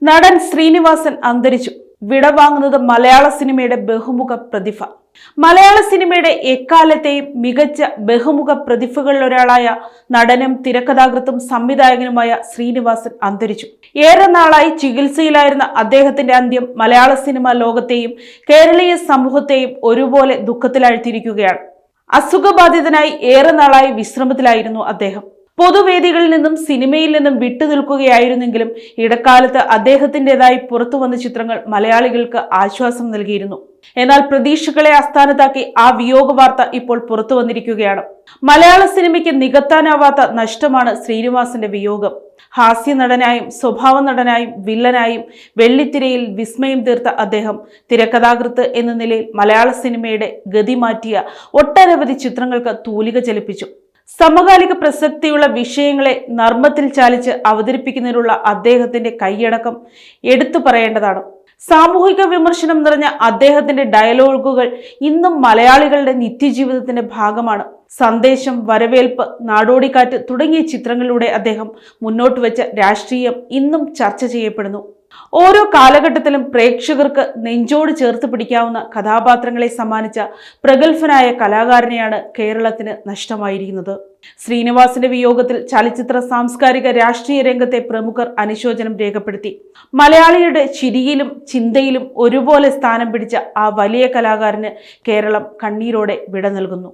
നടൻ ശ്രീനിവാസൻ അന്തരിച്ചു. വിടവാങ്ങുന്നത് മലയാള സിനിമയുടെ ബഹുമുഖ പ്രതിഭ. മലയാള സിനിമയുടെ എക്കാലത്തെയും മികച്ച ബഹുമുഖ പ്രതിഭകളിലൊരാളായ നടനും തിരക്കഥാകൃത്തും സംവിധായകനുമായ ശ്രീനിവാസൻ അന്തരിച്ചു. ഏറെ നാളായി ചികിത്സയിലായിരുന്ന അദ്ദേഹത്തിന്റെ അന്ത്യം മലയാള സിനിമാ ലോകത്തെയും കേരളീയ സമൂഹത്തെയും ഒരുപോലെ ദുഃഖത്തിലാഴ്ത്തിയിരിക്കുകയാണ്. അസുഖബാധിതനായി ഏറെ നാളായി വിശ്രമത്തിലായിരുന്നു അദ്ദേഹം. പൊതുവേദികളിൽ നിന്നും സിനിമയിൽ നിന്നും വിട്ടുനിൽക്കുകയായിരുന്നെങ്കിലും ഇടക്കാലത്ത് അദ്ദേഹത്തിൻ്റെതായി പുറത്തു വന്ന ചിത്രങ്ങൾ മലയാളികൾക്ക് ആശ്വാസം നൽകിയിരുന്നു. എന്നാൽ പ്രതീക്ഷകളെ അസ്ഥാനത്താക്കി ആ വിയോഗ വാർത്ത ഇപ്പോൾ പുറത്തു വന്നിരിക്കുകയാണ്. മലയാള സിനിമയ്ക്ക് നികത്താനാവാത്ത നഷ്ടമാണ് ശ്രീനിവാസന്റെ വിയോഗം. ഹാസ്യ നടനായും സ്വഭാവ നടനായും വില്ലനായും വെള്ളിത്തിരയിൽ വിസ്മയം തീർത്ത അദ്ദേഹം തിരക്കഥാകൃത്ത് എന്ന നിലയിൽ മലയാള സിനിമയുടെ ഗതി മാറ്റിയ ഒട്ടനവധി ചിത്രങ്ങൾക്ക് തൂലിക ചലിപ്പിച്ചു. സമകാലിക പ്രസക്തിയുള്ള വിഷയങ്ങളെ നർമ്മത്തിൽ ചാലിച്ച് അവതരിപ്പിക്കുന്നതിനുള്ള അദ്ദേഹത്തിന്റെ കൈയടക്കം എടുത്തു പറയേണ്ടതാണ്. സാമൂഹിക വിമർശനം നിറഞ്ഞ അദ്ദേഹത്തിന്റെ ഡയലോഗുകൾ ഇന്നും മലയാളികളുടെ നിത്യജീവിതത്തിന്റെ ഭാഗമാണ്. സന്ദേശം, വരവേൽപ്പ്, നാടോടിക്കാറ്റ് തുടങ്ങിയ ചിത്രങ്ങളിലൂടെ അദ്ദേഹം മുന്നോട്ട് വെച്ച രാഷ്ട്രീയം ഇന്നും ചർച്ച ചെയ്യപ്പെടുന്നു. ഓരോ കാലഘട്ടത്തിലും പ്രേക്ഷകർക്ക് നെഞ്ചോട് ചേർത്ത് പിടിക്കാവുന്ന കഥാപാത്രങ്ങളെ സമ്മാനിച്ച പ്രഗത്ഭനായ കലാകാരനെയാണ് കേരളത്തിന് നഷ്ടമായിരിക്കുന്നത്. ശ്രീനിവാസന്റെ വിയോഗത്തിൽ ചലച്ചിത്ര, സാംസ്കാരിക, രാഷ്ട്രീയ രംഗത്തെ പ്രമുഖർ അനുശോചനം രേഖപ്പെടുത്തി. മലയാളിയുടെ ചിരിയിലും ചിന്തയിലും ഒരുപോലെ സ്ഥാനം പിടിച്ച ആ വലിയ കലാകാരന് കേരളം കണ്ണീരോടെ വിട നൽകുന്നു.